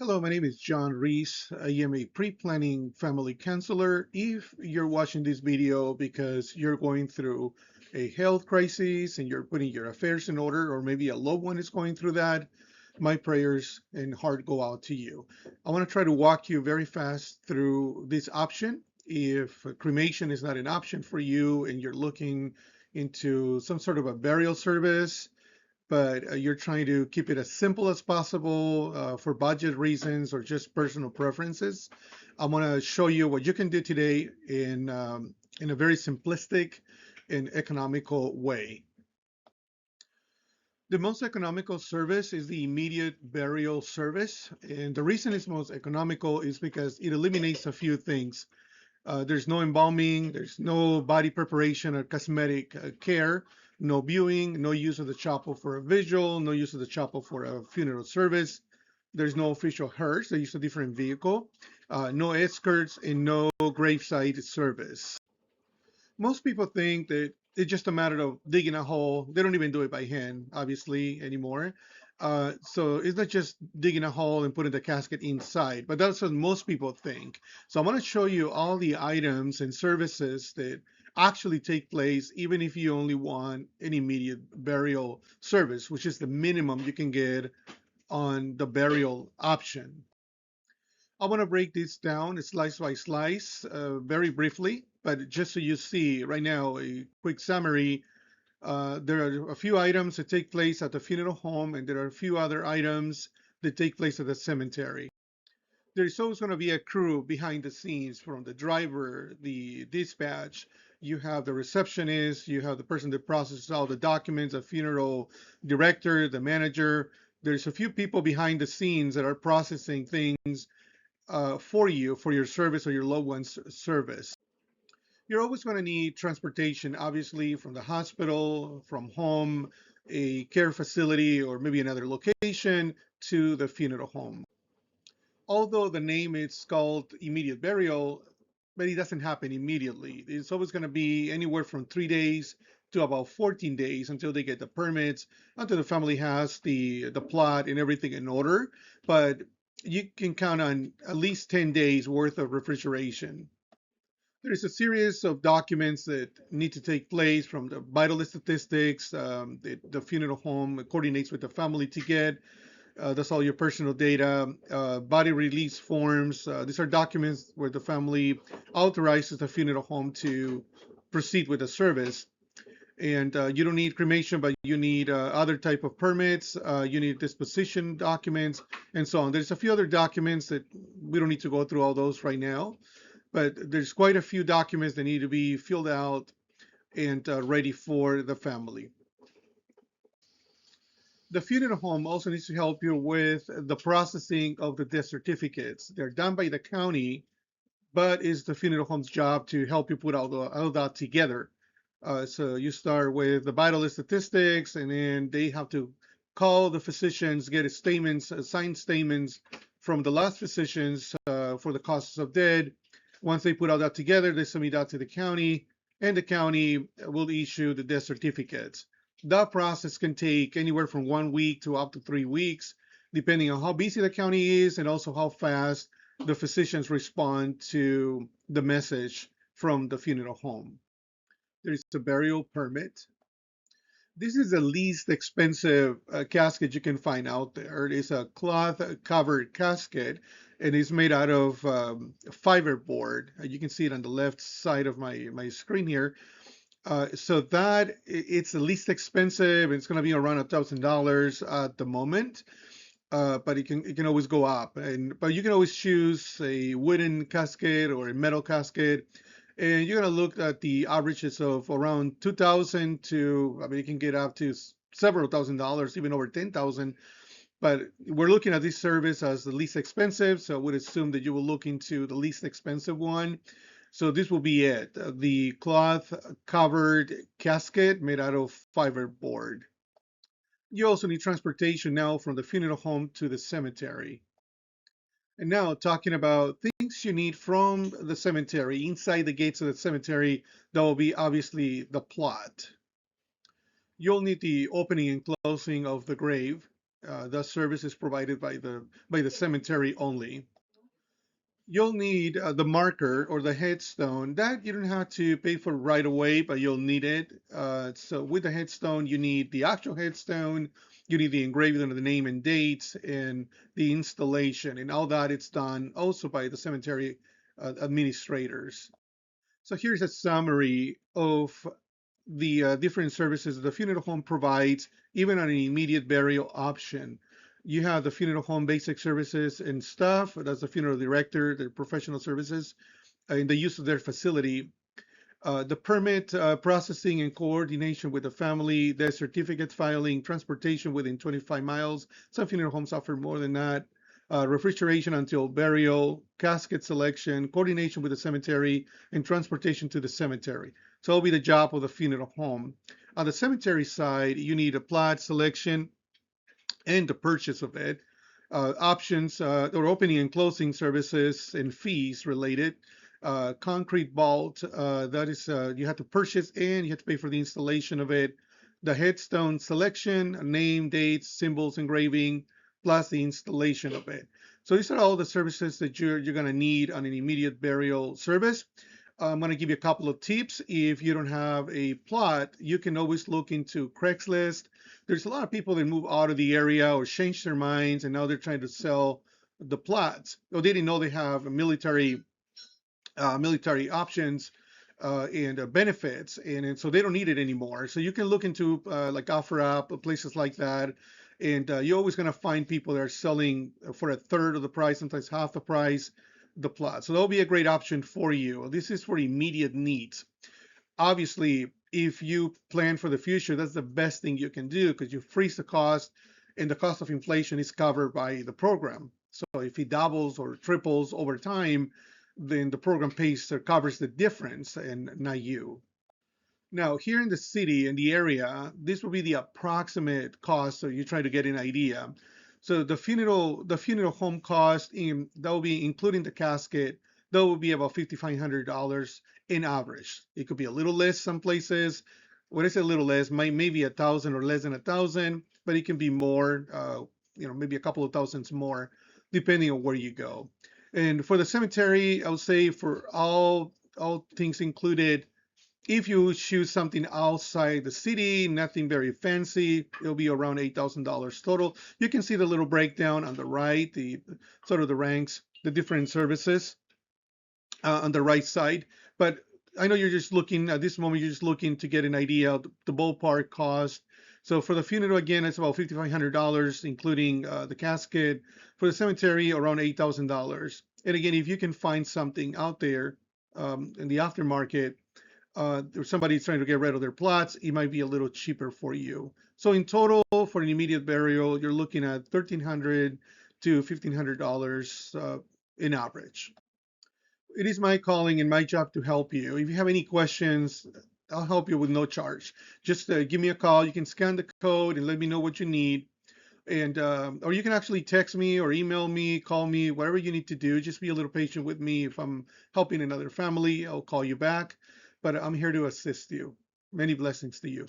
Hello, my name is John Reese. I am a pre-planning family counselor. If you're watching this video because you're going through a health crisis and you're putting your affairs in order, or maybe a loved one is going through that, my prayers and heart go out to you. I want to try to walk you very fast through this option. If cremation is not an option for you and you're looking into some sort of a burial service, but you're trying to keep it as simple as possible for budget reasons or just personal preferences, I'm going to show you what you can do today in a very simplistic and economical way. The most economical service is the immediate burial service. And the reason it's most economical is because it eliminates a few things. There's no embalming, there's no body preparation or cosmetic care, no viewing, no use of the chapel for a visual, no use of the chapel for a funeral service. There's no official hearse, they use a different vehicle, no escorts, and no graveside service. Most people think that it's just a matter of digging a hole. They don't even do it by hand, obviously, anymore. So it's not just digging a hole and putting the casket inside, but that's what most people think. So I want to show you all the items and services that actually take place, even if you only want an immediate burial service, which is the minimum you can get on the burial option. I want to break this down slice by slice very briefly, but just so you see right now a quick summary. There are a few items that take place at the funeral home, and there are a few other items that take place at the cemetery. There's always going to be a crew behind the scenes from the driver, the dispatch. You have the receptionist, you have the person that processes all the documents, the funeral director, the manager. There's a few people behind the scenes that are processing things for you, for your service or your loved one's service. You're always going to need transportation, obviously, from the hospital, from home, a care facility, or maybe another location to the funeral home. Although the name is called immediate burial, but it doesn't happen immediately. It's always going to be anywhere from 3 days to about 14 days until they get the permits, until the family has the plot and everything in order. But you can count on at least 10 days worth of refrigeration. There is a series of documents that need to take place from the vital statistics. The funeral home coordinates with the family to get. That's all your personal data. Body release forms. These are documents where the family authorizes the funeral home to proceed with the service. And you don't need cremation, but you need other type of permits. You need disposition documents, and so on. There's a few other documents that we don't need to go through all those right now, but there's quite a few documents that need to be filled out and ready for the family. The funeral home also needs to help you with the processing of the death certificates. They're done by the county, but it's the funeral home's job to help you put all that together. So you start with the vital statistics, and then they have to call the physicians, get statements, signed statements from the last physicians for the causes of death. Once they put all that together, they submit that to the county, and the county will issue the death certificates. That process can take anywhere from 1 week to up to 3 weeks, depending on how busy the county is and also how fast the physicians respond to the message from the funeral home. There's a burial permit. This is the least expensive casket you can find out there. It is a cloth covered casket, and it's made out of fiberboard. You can see it on the left side of my screen here. So that it's the least expensive. It's going to be around $1,000 at the moment, but it can always go up. But you can always choose a wooden casket or a metal casket, and you're going to look at the averages of around 2,000 to, I mean, you can get up to several $1,000s, even over 10,000. But we're looking at this service as the least expensive, so I would assume that you will look into the least expensive one. So this will be it, the cloth covered casket made out of fiberboard. You also need transportation now from the funeral home to the cemetery. And now talking about things you need from the cemetery, inside the gates of the cemetery, that will be obviously the plot. You'll need the opening and closing of the grave. The service is provided by the cemetery only. You'll need the marker or the headstone. That you don't have to pay for right away, but you'll need it. So with the headstone, you need the actual headstone, you need the engraving of the name and dates, and the installation, and all that it's done also by the cemetery administrators. So here's a summary of the different services the funeral home provides, even on an immediate burial option. You have the funeral home basic services and staff. That's the funeral director, their professional services, and the use of their facility. The permit processing and coordination with the family, the certificate filing, transportation within 25 miles. Some funeral homes offer more than that. Refrigeration until burial, casket selection, coordination with the cemetery, and transportation to the cemetery. So it'll be the job of the funeral home. On the cemetery side, you need a plot selection and the purchase of it. Options or opening and closing services and fees related. Concrete vault, that is, you have to purchase and you have to pay for the installation of it. The headstone selection, name, dates, symbols, engraving, plus the installation of it. So these are all the services that you're going to need on an immediate burial service. I'm going to give you a couple of tips. If you don't have a plot, you can always look into Craigslist. There's a lot of people that move out of the area or change their minds, and now they're trying to sell the plots. Well, they didn't know they have military options and benefits, and so they don't need it anymore. So you can look into like OfferUp, places like that, and you're always going to find people that are selling for a third of the price, sometimes half the price, the plot. So that'll be a great option for you. This is for immediate needs. Obviously, if you plan for the future, that's the best thing you can do because you freeze the cost, and the cost of inflation is covered by the program. So if it doubles or triples over time, then the program pays or covers the difference and not you. Now, here in the city, in the area, this will be the approximate cost, so you try to get an idea. So the funeral home cost that will be including the casket, that will be about $5,500 in average. It could be a little less some places. What is a little less? Maybe 1,000 or less than 1,000, but it can be more. Maybe a couple of thousands more, depending on where you go. And for the cemetery, I would say for all things included, if you choose something outside the city, nothing very fancy, it'll be around $8,000 total. You can see the little breakdown on the right, the sort of the ranks, the different services on the right side. But I know you're just looking at this moment, you're just looking to get an idea of the ballpark cost. So for the funeral, again, it's about $5,500, including the casket. For the cemetery, around $8,000. And again, if you can find something out there in the aftermarket, or somebody's trying to get rid of their plots, it might be a little cheaper for you. So in total, for an immediate burial, you're looking at $1,300 to $1,500 in average. It is my calling and my job to help you. If you have any questions, I'll help you with no charge. Just give me a call. You can scan the code and let me know what you need. And or you can actually text me or email me, call me, whatever you need to do. Just be a little patient with me. If I'm helping another family, I'll call you back. But I'm here to assist you. Many blessings to you.